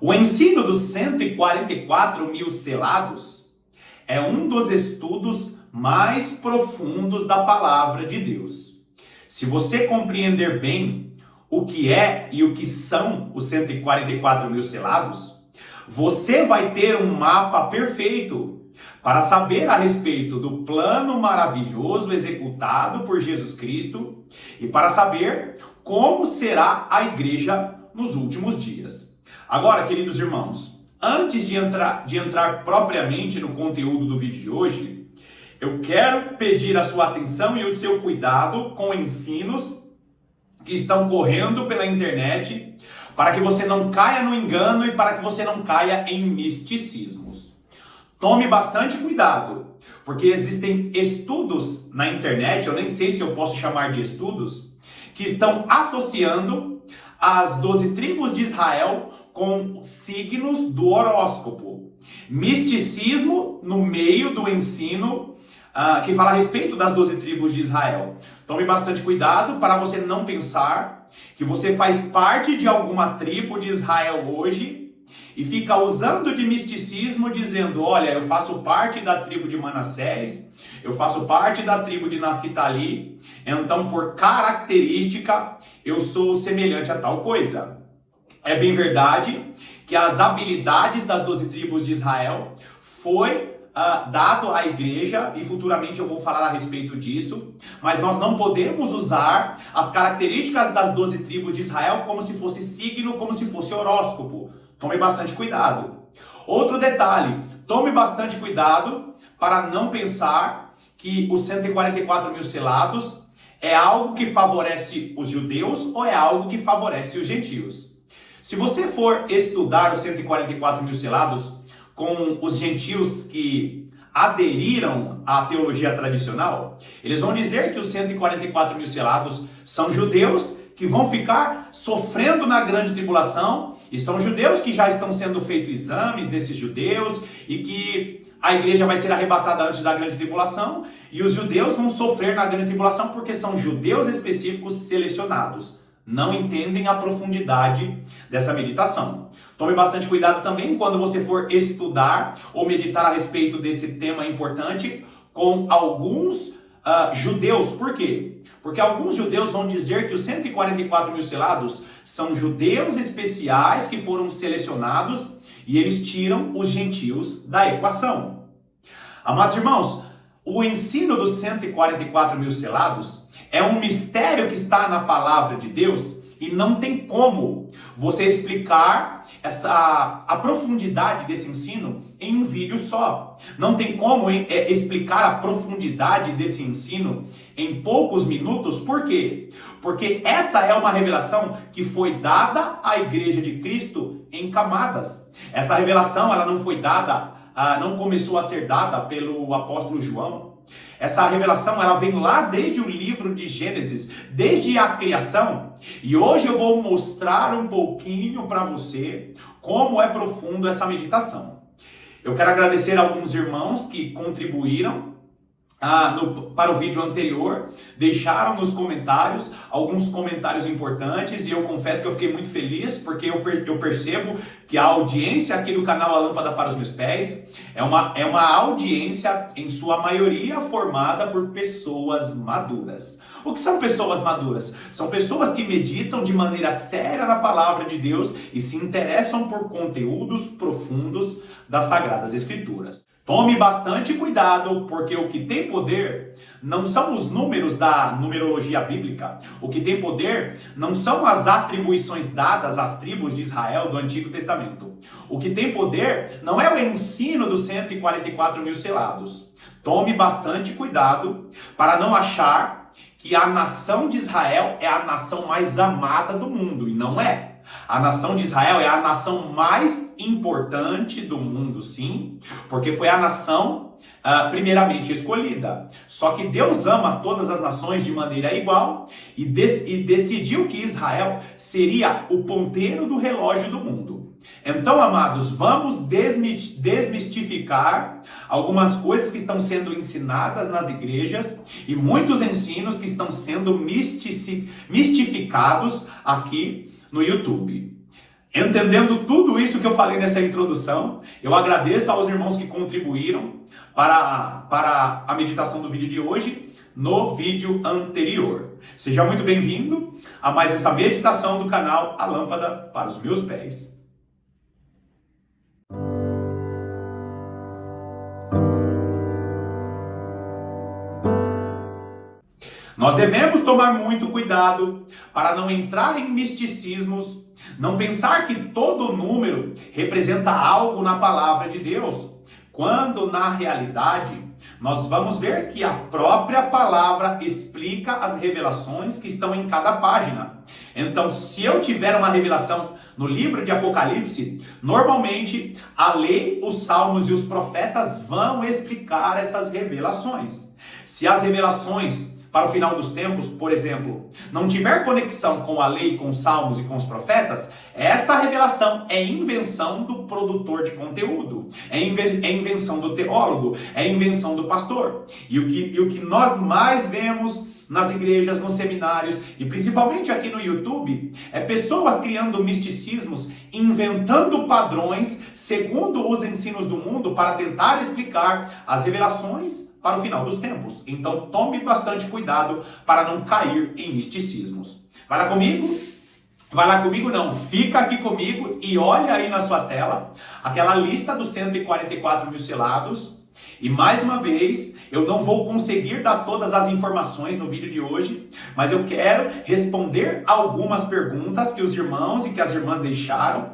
O ensino dos 144 mil selados é um dos estudos mais profundos da palavra de Deus. Se você compreender bem o que é e o que são os 144 mil selados, você vai ter um mapa perfeito para saber a respeito do plano maravilhoso executado por Jesus Cristo e para saber como será a igreja nos últimos dias. Agora, queridos irmãos, antes de entrar propriamente no conteúdo do vídeo de hoje, eu quero pedir a sua atenção e o seu cuidado com ensinos que estão correndo pela internet para que você não caia no engano e para que você não caia em misticismos. Tome bastante cuidado, porque existem estudos na internet, eu nem sei se eu posso chamar de estudos, que estão associando as 12 tribos de Israel com signos do horóscopo. Misticismo no meio do ensino que fala a respeito das 12 tribos de Israel. Tome bastante cuidado para você não pensar que você faz parte de alguma tribo de Israel hoje e fica usando de misticismo dizendo, olha, eu faço parte da tribo de Manassés, eu faço parte da tribo de Naftali, então por característica eu sou semelhante a tal coisa. É bem verdade que as habilidades das 12 tribos de Israel foi dado à igreja, e futuramente eu vou falar a respeito disso, mas nós não podemos usar as características das 12 tribos de Israel como se fosse signo, como se fosse horóscopo. Tome bastante cuidado. Outro detalhe, tome bastante cuidado para não pensar que os 144 mil selados é algo que favorece os judeus ou é algo que favorece os gentios. Se você for estudar os 144 mil selados com os gentios que aderiram à teologia tradicional, eles vão dizer que os 144 mil selados são judeus que vão ficar sofrendo na grande tribulação, e são judeus que já estão sendo feitos exames desses judeus, e que a igreja vai ser arrebatada antes da grande tribulação, e os judeus vão sofrer na grande tribulação porque são judeus específicos selecionados. Não entendem a profundidade dessa meditação. Tome bastante cuidado também quando você for estudar ou meditar a respeito desse tema importante com alguns judeus. Por quê? Porque alguns judeus vão dizer que os 144 mil selados são judeus especiais que foram selecionados e eles tiram os gentios da equação. Amados irmãos, o ensino dos 144 mil selados é um mistério que está na palavra de Deus e não tem como você explicar a profundidade desse ensino em um vídeo só. Não tem como explicar a profundidade desse ensino em poucos minutos. Por quê? Porque essa é uma revelação que foi dada à Igreja de Cristo em camadas. Essa revelação ela não foi dada, não começou a ser dada pelo apóstolo João. Essa revelação ela vem lá desde o livro de Gênesis, desde a criação. E hoje eu vou mostrar um pouquinho para você como é profundo essa meditação. Eu quero agradecer a alguns irmãos que contribuíram para o vídeo anterior, deixaram nos comentários alguns comentários importantes e eu confesso que eu fiquei muito feliz porque eu percebo que a audiência aqui do canal A Lâmpada para os Meus Pés é uma audiência em sua maioria formada por pessoas maduras. O que são pessoas maduras? São pessoas que meditam de maneira séria na palavra de Deus e se interessam por conteúdos profundos das Sagradas Escrituras. Tome bastante cuidado, porque o que tem poder não são os números da numerologia bíblica. O que tem poder não são as atribuições dadas às tribos de Israel do Antigo Testamento. O que tem poder não é o ensino dos 144 mil selados. Tome bastante cuidado para não achar que a nação de Israel é a nação mais amada do mundo, e não é. A nação de Israel é a nação mais importante do mundo, sim, porque foi a nação primeiramente escolhida. Só que Deus ama todas as nações de maneira igual e decidiu que Israel seria o ponteiro do relógio do mundo. Então, amados, vamos desmistificar algumas coisas que estão sendo ensinadas nas igrejas e muitos ensinos que estão sendo mistificados aqui no YouTube. Entendendo tudo isso que eu falei nessa introdução, eu agradeço aos irmãos que contribuíram para a meditação do vídeo de hoje no vídeo anterior. Seja muito bem-vindo a mais essa meditação do canal A Lâmpada para os Meus Pés. Nós devemos tomar muito cuidado para não entrar em misticismos, não pensar que todo número representa algo na palavra de Deus, quando na realidade nós vamos ver que a própria palavra explica as revelações que estão em cada página. Então, se eu tiver uma revelação no livro de Apocalipse, normalmente a lei, os salmos e os profetas vão explicar essas revelações. Se as revelações para o final dos tempos, por exemplo, não tiver conexão com a lei, com os salmos e com os profetas, essa revelação é invenção do produtor de conteúdo, é invenção do teólogo, é invenção do pastor. E o que nós mais vemos nas igrejas, nos seminários e principalmente aqui no YouTube, é pessoas criando misticismos, inventando padrões segundo os ensinos do mundo para tentar explicar as revelações para o final dos tempos. Então tome bastante cuidado para não cair em misticismos. Vai lá comigo? Vai lá comigo não, fica aqui comigo e olha aí na sua tela aquela lista dos 144 mil selados. E mais uma vez, eu não vou conseguir dar todas as informações no vídeo de hoje, mas eu quero responder algumas perguntas que os irmãos e que as irmãs deixaram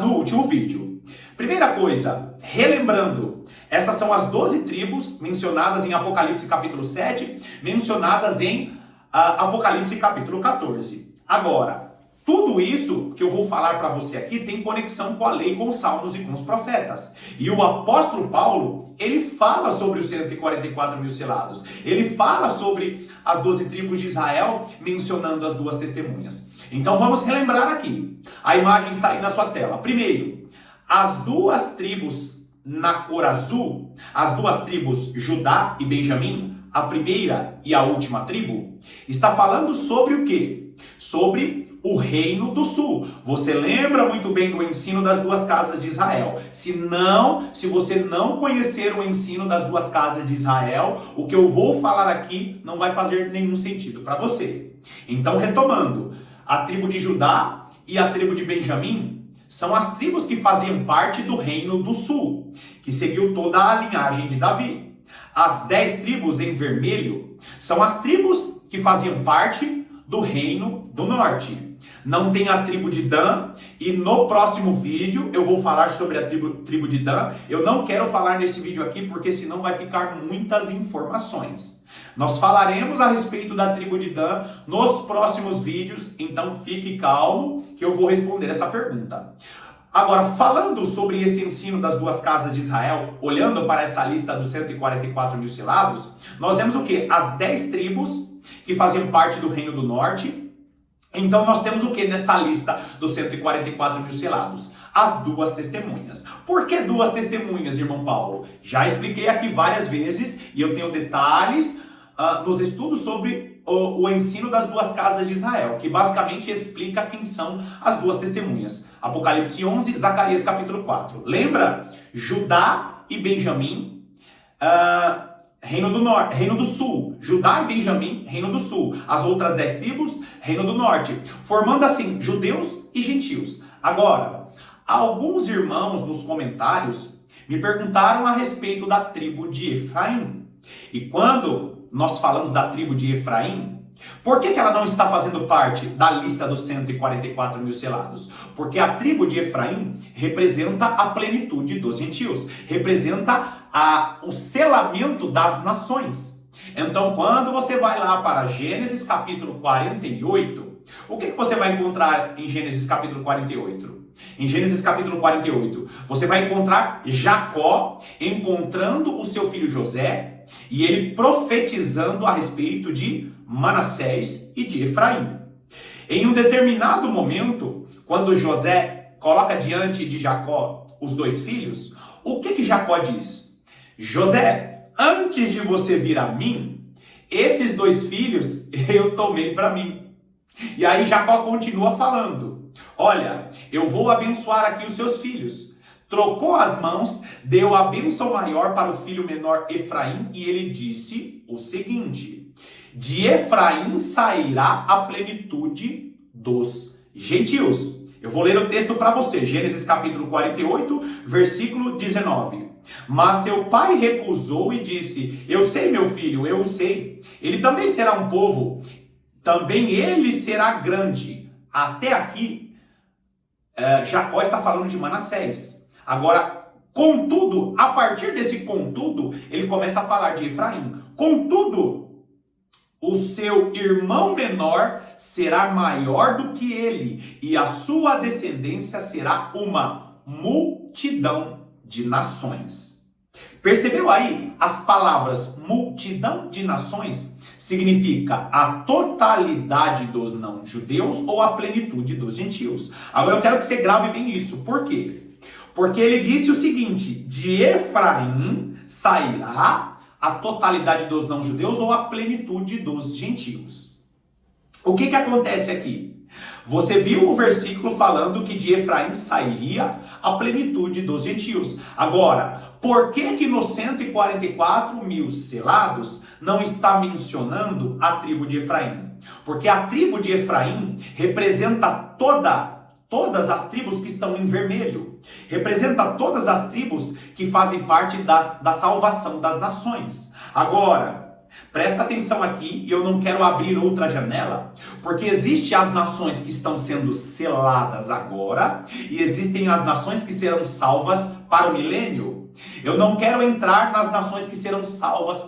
no último vídeo. Primeira coisa, relembrando, essas são as 12 tribos mencionadas em Apocalipse capítulo 7, mencionadas em Apocalipse capítulo 14. Agora, tudo isso que eu vou falar para você aqui tem conexão com a lei, com os salmos e com os profetas. E o apóstolo Paulo, ele fala sobre os 144 mil selados. Ele fala sobre as 12 tribos de Israel, mencionando as duas testemunhas. Então vamos relembrar aqui. A imagem está aí na sua tela. Primeiro, as duas tribos na cor azul, as duas tribos Judá e Benjamim, a primeira e a última tribo, está falando sobre o quê? Sobre o reino do sul. Você lembra muito bem do ensino das duas casas de Israel. Se você não conhecer o ensino das duas casas de Israel, o que eu vou falar aqui não vai fazer nenhum sentido para você. Então, retomando, a tribo de Judá e a tribo de Benjamim são as tribos que faziam parte do reino do sul, que seguiu toda a linhagem de Davi. As 10 tribos em vermelho são as tribos que faziam parte do reino do norte. Não tem a tribo de Dan, e no próximo vídeo eu vou falar sobre a tribo de Dan. Eu não quero falar nesse vídeo aqui porque senão vai ficar muitas informações. Nós falaremos a respeito da tribo de Dan nos próximos vídeos, então fique calmo que eu vou responder essa pergunta. Agora, falando sobre esse ensino das duas casas de Israel, olhando para essa lista dos 144 mil selados, nós vemos o quê? As 10 tribos que faziam parte do reino do norte. Então nós temos o que nessa lista dos 144 mil selados? As duas testemunhas. Por que duas testemunhas, irmão Paulo? Já expliquei aqui várias vezes e eu tenho detalhes nos estudos sobre o ensino das duas casas de Israel, que basicamente explica quem são as duas testemunhas. Apocalipse 11, Zacarias capítulo 4. Lembra? Judá e Benjamim, Reino do Norte, Reino do Sul. Judá e Benjamim, Reino do Sul. As outras 10 tribos, Reino do Norte. Formando assim, judeus e gentios. Agora, alguns irmãos nos comentários me perguntaram a respeito da tribo de Efraim. E quando nós falamos da tribo de Efraim, por que ela não está fazendo parte da lista dos 144 mil selados? Porque a tribo de Efraim representa a plenitude dos gentios. Representa o selamento das nações. Então, quando você vai lá para Gênesis capítulo 48, o que você vai encontrar em Gênesis capítulo 48? Em Gênesis capítulo 48, você vai encontrar Jacó encontrando o seu filho José e ele profetizando a respeito de Manassés e de Efraim. Em um determinado momento, quando José coloca diante de Jacó os dois filhos, o que Jacó diz? José, antes de você vir a mim, esses dois filhos eu tomei para mim. E aí Jacó continua falando. olha, eu vou abençoar aqui os seus filhos. Trocou as mãos, deu a bênção maior para o filho menor Efraim, e ele disse o seguinte: de Efraim sairá a plenitude dos gentios. Eu vou ler o texto para você, Gênesis capítulo 48, versículo 19. Mas seu pai recusou e disse: eu sei, meu filho, eu o sei. Ele também será um povo, também ele será grande. Até aqui, Jacó está falando de Manassés. Agora, contudo, a partir desse contudo, ele começa a falar de Efraim. Contudo, o seu irmão menor será maior do que ele, e a sua descendência será uma multidão de nações. Percebeu aí as palavras multidão de nações? Significa a totalidade dos não-judeus ou a plenitude dos gentios. Agora eu quero que você grave bem isso. Por quê? Porque ele disse o seguinte: de Efraim sairá a totalidade dos não-judeus ou a plenitude dos gentios. O que acontece aqui? Você viu o versículo falando que de Efraim sairia a plenitude dos gentios. Agora, por que nos 144 mil selados não está mencionando a tribo de Efraim? Porque a tribo de Efraim representa todas as tribos que estão em vermelho. Representa todas as tribos que fazem parte da salvação das nações. Agora, presta atenção aqui, e eu não quero abrir outra janela, porque existem as nações que estão sendo seladas agora, e existem as nações que serão salvas para o milênio. Eu não quero entrar nas nações que serão salvas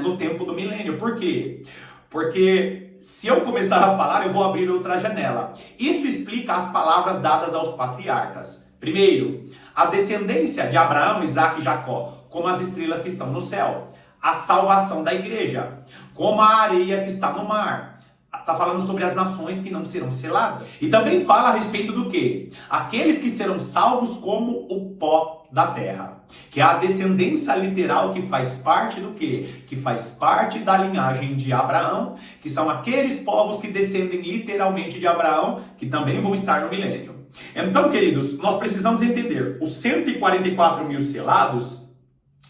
no tempo do milênio. Por quê? Porque se eu começar a falar, eu vou abrir outra janela. Isso explica as palavras dadas aos patriarcas. Primeiro, a descendência de Abraão, Isaac e Jacó, como as estrelas que estão no céu. A salvação da igreja, como a areia que está no mar. Está falando sobre as nações que não serão seladas. E também fala a respeito do quê? Aqueles que serão salvos como o pó da terra. Que é a descendência literal que faz parte do quê? Que faz parte da linhagem de Abraão, que são aqueles povos que descendem literalmente de Abraão, que também vão estar no milênio. Então, queridos, nós precisamos entender, os 144 mil selados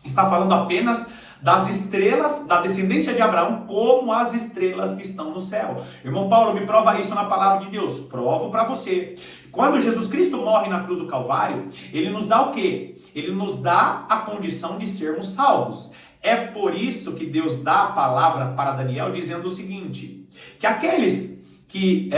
está falando apenas das estrelas, da descendência de Abraão, como as estrelas que estão no céu. Irmão Paulo, me prova isso na palavra de Deus. Provo para você. Quando Jesus Cristo morre na cruz do Calvário, ele nos dá o quê? Ele nos dá a condição de sermos salvos. É por isso que Deus dá a palavra para Daniel dizendo o seguinte, que aqueles que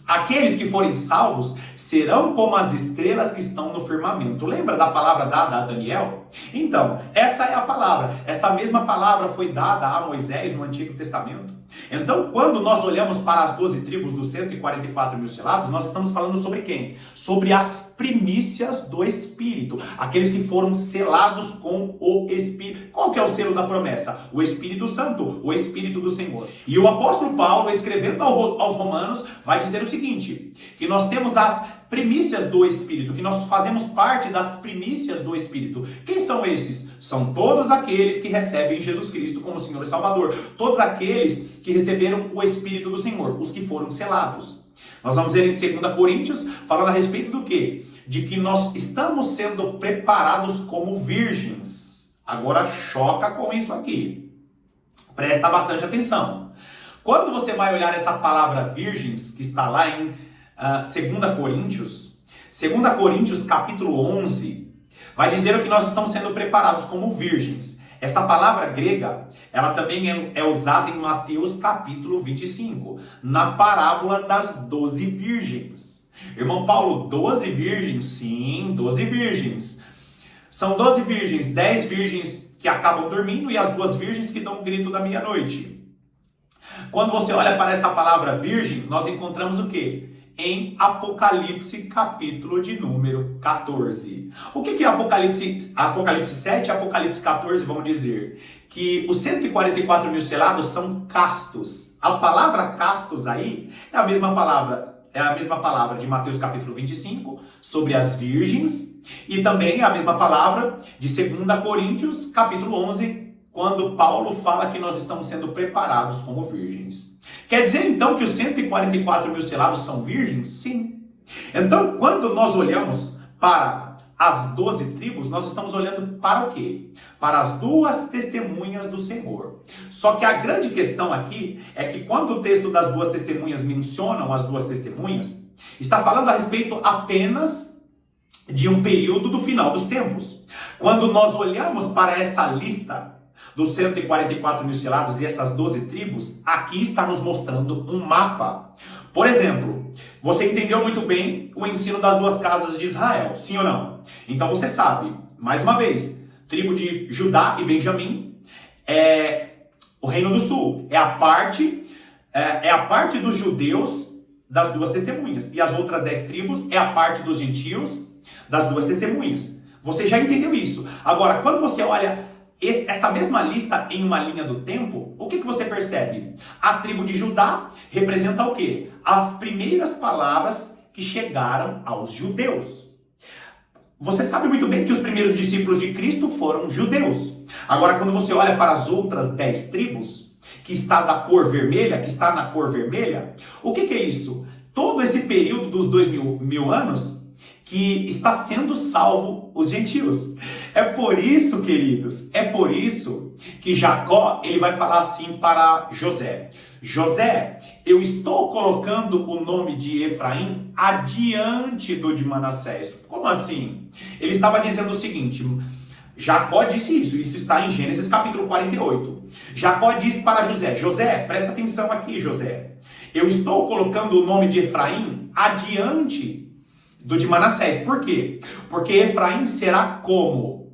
aqueles que forem salvos serão como as estrelas que estão no firmamento. Lembra da palavra dada a Daniel? Então, essa é a palavra. Essa mesma palavra foi dada a Moisés no Antigo Testamento. Então, quando nós olhamos para as 12 tribos dos 144 mil selados, nós estamos falando sobre quem? Sobre as primícias do Espírito. Aqueles que foram selados com o Espírito. Qual que é o selo da promessa? O Espírito Santo, o Espírito do Senhor. E o apóstolo Paulo, escrevendo aos Romanos, vai dizer o seguinte, que nós temos as primícias do Espírito, que nós fazemos parte das primícias do Espírito. Quem são esses? São todos aqueles que recebem Jesus Cristo como Senhor e Salvador. Todos aqueles que receberam o Espírito do Senhor, os que foram selados. Nós vamos ver em 2 Coríntios, falando a respeito do quê? De que nós estamos sendo preparados como virgens. Agora choca com isso aqui. Presta bastante atenção. Quando você vai olhar essa palavra virgens, que está lá em 2 Coríntios capítulo 11, vai dizer que nós estamos sendo preparados como virgens. Essa palavra grega, ela também é usada em Mateus capítulo 25, na parábola das 12 virgens. Irmão Paulo, 12 virgens? Sim, 12 virgens. São 12 virgens, 10 virgens que acabam dormindo e as 2 virgens que dão o grito da meia-noite. Quando você olha para essa palavra virgem, nós encontramos o quê? Em Apocalipse, capítulo de número 14. O que é Apocalipse 7 e Apocalipse 14 vão dizer? Que os 144 mil selados são castos. A palavra castos aí é a mesma palavra de Mateus capítulo 25, sobre as virgens, e também a mesma palavra de 2 Coríntios capítulo 11, quando Paulo fala que nós estamos sendo preparados como virgens. Quer dizer então que os 144 mil selados são virgens? Sim. Então, quando nós olhamos para as 12 tribos, nós estamos olhando para o quê? Para as duas testemunhas do Senhor. Só que a grande questão aqui é que quando o texto das duas testemunhas mencionam as duas testemunhas, está falando a respeito apenas de um período do final dos tempos. Quando nós olhamos para essa lista dos 144 mil selados e essas 12 tribos, aqui está nos mostrando um mapa. Por exemplo, você entendeu muito bem o ensino das duas casas de Israel, sim ou não? Então você sabe, mais uma vez, tribo de Judá e Benjamim é o Reino do Sul, é a parte dos judeus das duas testemunhas, e as outras 10 tribos é a parte dos gentios das duas testemunhas. Você já entendeu isso. Agora, quando você olha essa mesma lista em uma linha do tempo, o que você percebe? A tribo de Judá representa o quê? As primeiras palavras que chegaram aos judeus. Você sabe muito bem que os primeiros discípulos de Cristo foram judeus. Agora, quando você olha para as outras 10 tribos, que está na cor vermelha, o que é isso? Todo esse período dos 2000 anos que está sendo salvo os gentios. É por isso, queridos, é por isso que Jacó, ele vai falar assim para José: José, eu estou colocando o nome de Efraim adiante do de Manassés. Como assim? Ele estava dizendo o seguinte, Jacó disse isso está em Gênesis capítulo 48. Jacó disse para José: José, presta atenção aqui, José. Eu estou colocando o nome de Efraim adiante do de Manassés. Por quê? Porque Efraim será como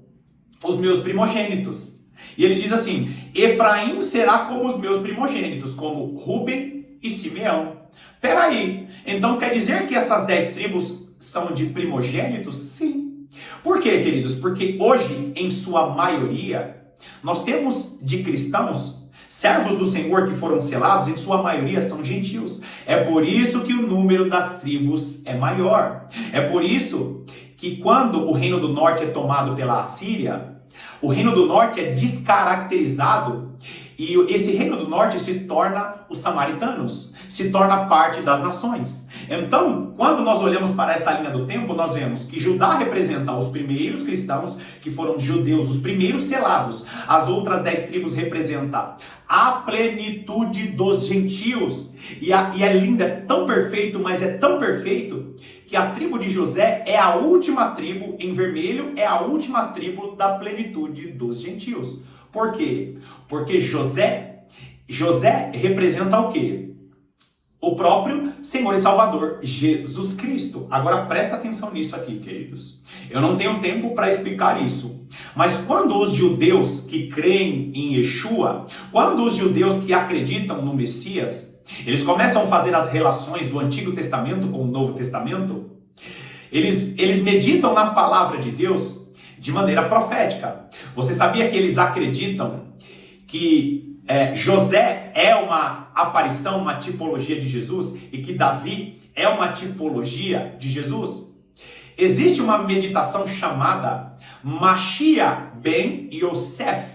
os meus primogênitos. E ele diz assim: Efraim será como os meus primogênitos, como Ruben e Simeão. Peraí, então quer dizer que essas 10 tribos são de primogênitos? Sim. Por quê, queridos? Porque hoje, em sua maioria, nós temos de cristãos, servos do Senhor que foram selados, em sua maioria são gentios. É por isso que o número das tribos é maior. É por isso que quando o reino do norte é tomado pela Assíria, o reino do norte é descaracterizado e esse reino do norte se torna os samaritanos, se torna parte das nações. Então, quando nós olhamos para essa linha do tempo, nós vemos que Judá representa os primeiros cristãos, que foram judeus, os primeiros selados. As outras 10 tribos representam a plenitude dos gentios. E é lindo, é tão perfeito, mas é tão perfeito, que a tribo de José é a última tribo, em vermelho, é a última tribo da plenitude dos gentios. Por quê? Porque José representa o quê? O próprio Senhor e Salvador, Jesus Cristo. Agora presta atenção nisso aqui, queridos. Eu não tenho tempo para explicar isso. Mas quando os judeus que creem em Yeshua, quando os judeus que acreditam no Messias, eles começam a fazer as relações do Antigo Testamento com o Novo Testamento, eles meditam na palavra de Deus de maneira profética. Você sabia que eles acreditam que José é uma aparição, uma tipologia de Jesus, e que Davi é uma tipologia de Jesus? Existe uma meditação chamada Machia ben Yosef.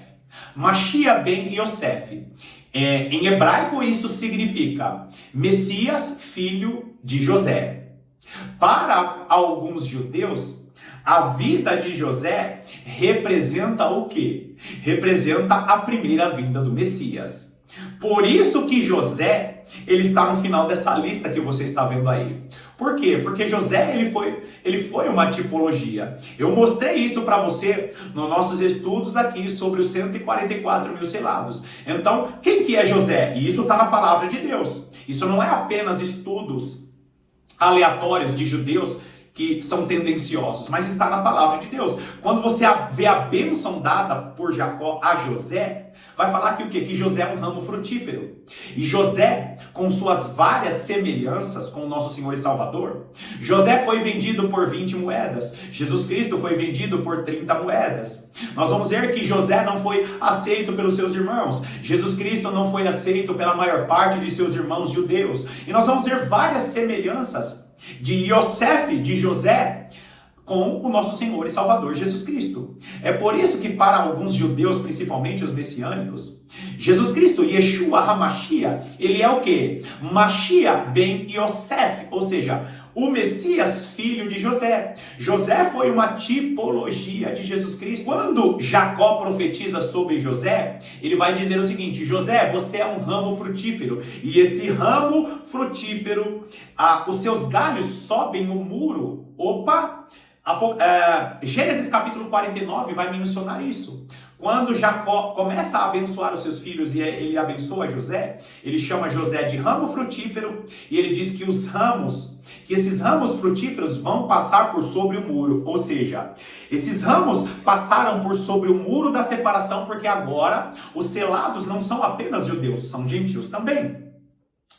Machia ben Yosef. Em hebraico isso significa Messias, filho de José. Para alguns judeus, a vida de José representa o quê? Representa a primeira vinda do Messias. Por isso que José, ele está no final dessa lista que você está vendo aí. Por quê? Porque José, ele foi uma tipologia. Eu mostrei isso para você nos nossos estudos aqui sobre os 144 mil selados. Então, quem que é José? E isso está na palavra de Deus. Isso não é apenas estudos aleatórios de judeus que são tendenciosos, mas está na palavra de Deus. Quando você vê a bênção dada por Jacó a José, vai falar que o quê? Que José é um ramo frutífero. E José, com suas várias semelhanças com o nosso Senhor e Salvador, José foi vendido por 20 moedas. Jesus Cristo foi vendido por 30 moedas. Nós vamos ver que José não foi aceito pelos seus irmãos. Jesus Cristo não foi aceito pela maior parte de seus irmãos judeus. E nós vamos ver várias semelhanças de Yosef, de José, com o nosso Senhor e Salvador Jesus Cristo. É por isso que para alguns judeus, principalmente os messiânicos, Jesus Cristo, Yeshua HaMashiach, ele é o quê? Mashiach ben Yosef, ou seja, o Messias, filho de José. José foi uma tipologia de Jesus Cristo. Quando Jacó profetiza sobre José, ele vai dizer o seguinte: José, você é um ramo frutífero, e esse ramo frutífero, os seus galhos sobem o muro. Gênesis capítulo 49 vai mencionar isso. Quando Jacó começa a abençoar os seus filhos e ele abençoa José, ele chama José de ramo frutífero e ele diz que esses ramos frutíferos vão passar por sobre o muro. Ou seja, esses ramos passaram por sobre o muro da separação, porque agora os selados não são apenas judeus, são gentios também.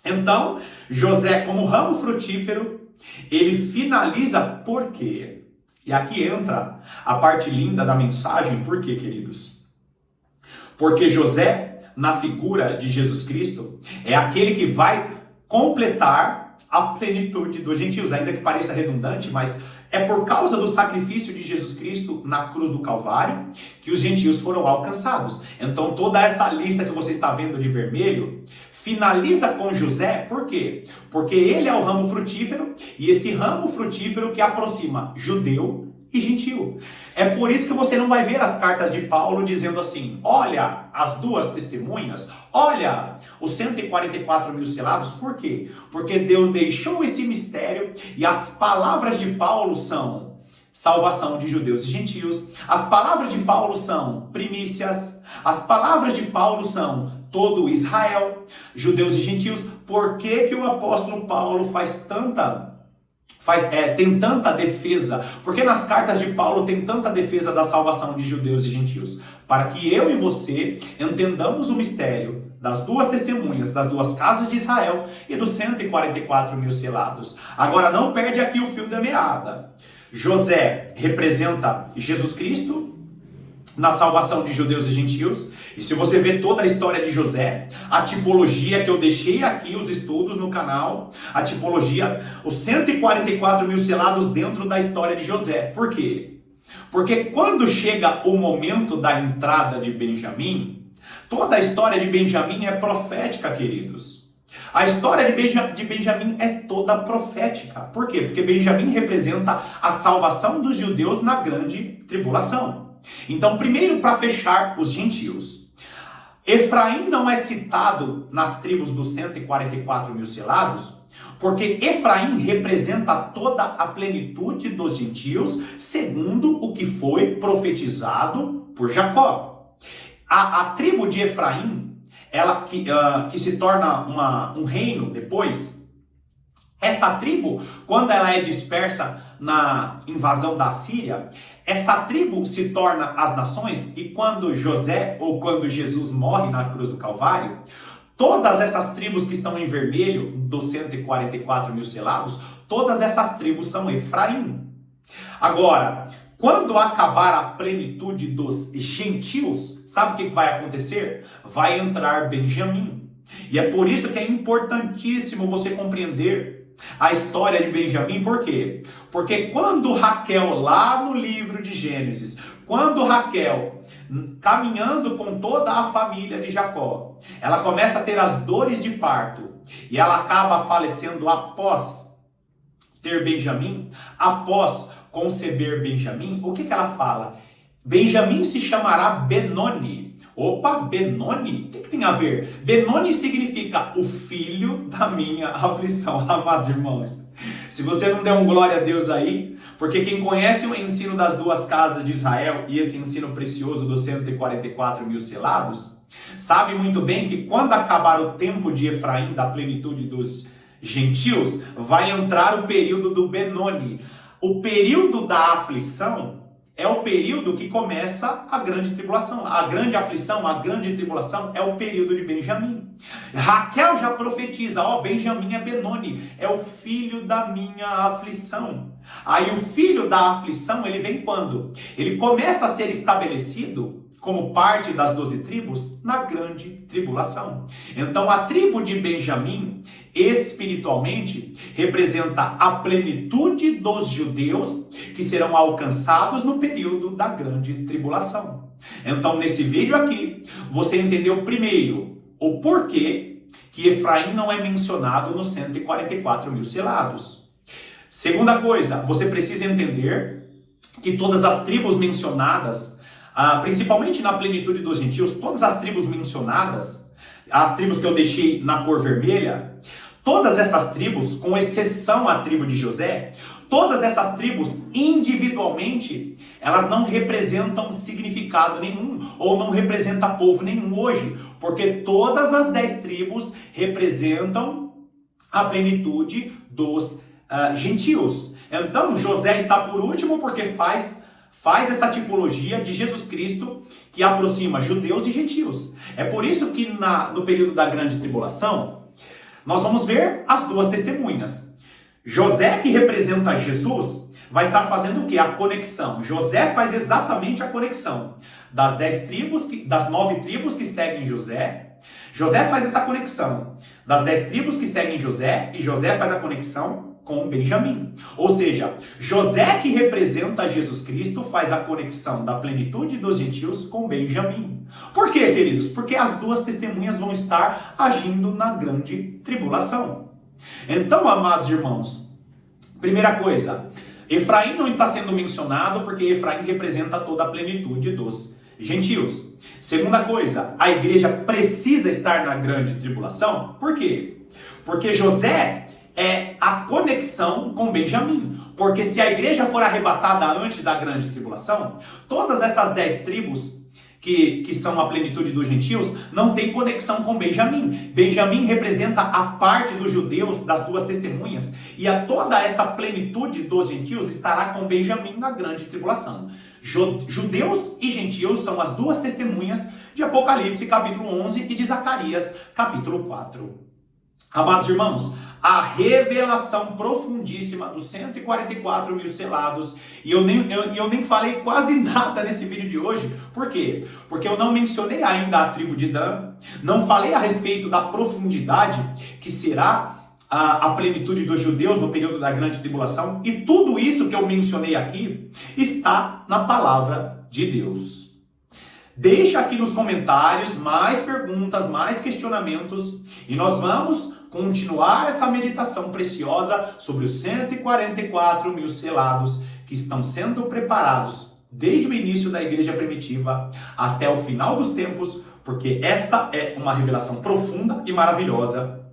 Então, José, como ramo frutífero, ele finaliza por quê? E aqui entra a parte linda da mensagem. Por quê, queridos? Porque José, na figura de Jesus Cristo, é aquele que vai completar a plenitude dos gentios. Ainda que pareça redundante, mas é por causa do sacrifício de Jesus Cristo na cruz do Calvário que os gentios foram alcançados. Então toda essa lista que você está vendo de vermelho finaliza com José. Por quê? Porque ele é o ramo frutífero, e esse ramo frutífero que aproxima judeu e gentio. É por isso que você não vai ver as cartas de Paulo dizendo assim: olha as duas testemunhas, olha os 144 mil selados. Por quê? Porque Deus deixou esse mistério, e as palavras de Paulo são salvação de judeus e gentios. As palavras de Paulo são primícias. As palavras de Paulo são todo Israel, judeus e gentios. Por que que o apóstolo Paulo tem tanta defesa? Porque nas cartas de Paulo tem tanta defesa da salvação de judeus e gentios? Para que eu e você entendamos o mistério das duas testemunhas, das duas casas de Israel e dos 144 mil selados. Agora não perde aqui o fio da meada. José representa Jesus Cristo na salvação de judeus e gentios. E se você ver toda a história de José, a tipologia que eu deixei aqui, os estudos no canal, a tipologia, os 144 mil selados dentro da história de José. Por quê? Porque quando chega o momento da entrada de Benjamim, toda a história de Benjamim é profética, queridos. A história de Benjamim é toda profética. Por quê? Porque Benjamim representa a salvação dos judeus na grande tribulação. Então, primeiro, para fechar, os gentios. Efraim não é citado nas tribos dos 144 mil selados, porque Efraim representa toda a plenitude dos gentios, segundo o que foi profetizado por Jacó. A tribo de Efraim, ela que se torna um reino depois, essa tribo, quando ela é dispersa na invasão da Síria, essa tribo se torna as nações, e quando José ou quando Jesus morre na cruz do Calvário, todas essas tribos que estão em vermelho, dos 144 mil selados, todas essas tribos são Efraim. Agora, quando acabar a plenitude dos gentios, sabe o que vai acontecer? Vai entrar Benjamim. E é por isso que é importantíssimo você compreender a história de Benjamim. Por quê? Porque quando Raquel, lá no livro de Gênesis, quando Raquel, caminhando com toda a família de Jacó, ela começa a ter as dores de parto, e ela acaba falecendo após ter Benjamim, após conceber Benjamim, o que ela fala? Benjamim se chamará Benoni. Opa, Benoni? O que tem a ver? Benoni significa o filho da minha aflição, amados irmãos. Se você não der um glória a Deus aí, porque quem conhece o ensino das duas casas de Israel e esse ensino precioso dos 144 mil selados, sabe muito bem que quando acabar o tempo de Efraim, da plenitude dos gentios, vai entrar o período do Benoni. O período da aflição é o período que começa a grande tribulação. A grande aflição, a grande tribulação é o período de Benjamim. Raquel já profetiza, Benjamim é Benoni, é o filho da minha aflição. Aí o filho da aflição, ele vem quando? Ele começa a ser estabelecido como parte das 12 tribos na grande tribulação. Então a tribo de Benjamim, espiritualmente, representa a plenitude dos judeus que serão alcançados no período da grande tribulação. Então nesse vídeo aqui, você entendeu primeiro o porquê que Efraim não é mencionado nos 144 mil selados. Segunda coisa, você precisa entender que todas as tribos mencionadas, principalmente na plenitude dos gentios, todas as tribos mencionadas, as tribos que eu deixei na cor vermelha, todas essas tribos, com exceção a tribo de José, todas essas tribos individualmente, elas não representam significado nenhum, ou não representam povo nenhum hoje, porque todas as 10 tribos representam a plenitude dos gentios. Então José está por último porque faz essa tipologia de Jesus Cristo que aproxima judeus e gentios. É por isso que no período da grande tribulação, nós vamos ver as duas testemunhas. José, que representa Jesus, vai estar fazendo o quê? A conexão. José faz exatamente a conexão das 10 tribos, das 9 tribos que seguem José. José faz essa conexão das 10 tribos que seguem José, e José faz a conexão com Benjamim. Ou seja, José, que representa Jesus Cristo, faz a conexão da plenitude dos gentios com Benjamim. Por quê, queridos? Porque as duas testemunhas vão estar agindo na grande tribulação. Então, amados irmãos, primeira coisa, Efraim não está sendo mencionado porque Efraim representa toda a plenitude dos gentios. Segunda coisa, a igreja precisa estar na grande tribulação. Por quê? Porque José é a conexão com Benjamim. Porque se a igreja for arrebatada antes da grande tribulação, todas essas 10 tribos que são a plenitude dos gentios não tem conexão com Benjamim. Benjamim representa a parte dos judeus, das duas testemunhas, e toda essa plenitude dos gentios estará com Benjamim na grande tribulação. Judeus e gentios são as duas testemunhas de Apocalipse capítulo 11 e de Zacarias capítulo 4. Amados irmãos, a revelação profundíssima dos 144 mil selados, e eu nem falei quase nada nesse vídeo de hoje. Por quê? Porque eu não mencionei ainda a tribo de Dan, não falei a respeito da profundidade que será a plenitude dos judeus no período da grande tribulação, e tudo isso que eu mencionei aqui está na palavra de Deus. Deixa aqui nos comentários mais perguntas, mais questionamentos, e nós vamos continuar essa meditação preciosa sobre os 144 mil selados que estão sendo preparados desde o início da igreja primitiva até o final dos tempos, porque essa é uma revelação profunda e maravilhosa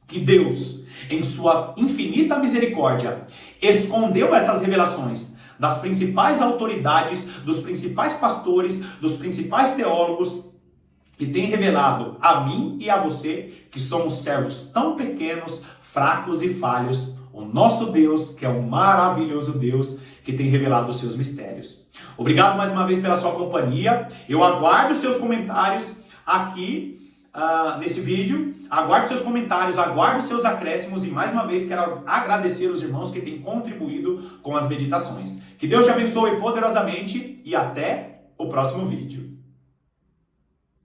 que Deus, em sua infinita misericórdia, escondeu essas revelações das principais autoridades, dos principais pastores, dos principais teólogos, e tem revelado a mim e a você, que somos servos tão pequenos, fracos e falhos, o nosso Deus, que é um maravilhoso Deus, que tem revelado os seus mistérios. Obrigado mais uma vez pela sua companhia. Eu aguardo os seus comentários aqui nesse vídeo. Aguardo seus comentários, aguardo seus acréscimos, e mais uma vez quero agradecer os irmãos que têm contribuído com as meditações. Que Deus te abençoe poderosamente e até o próximo vídeo.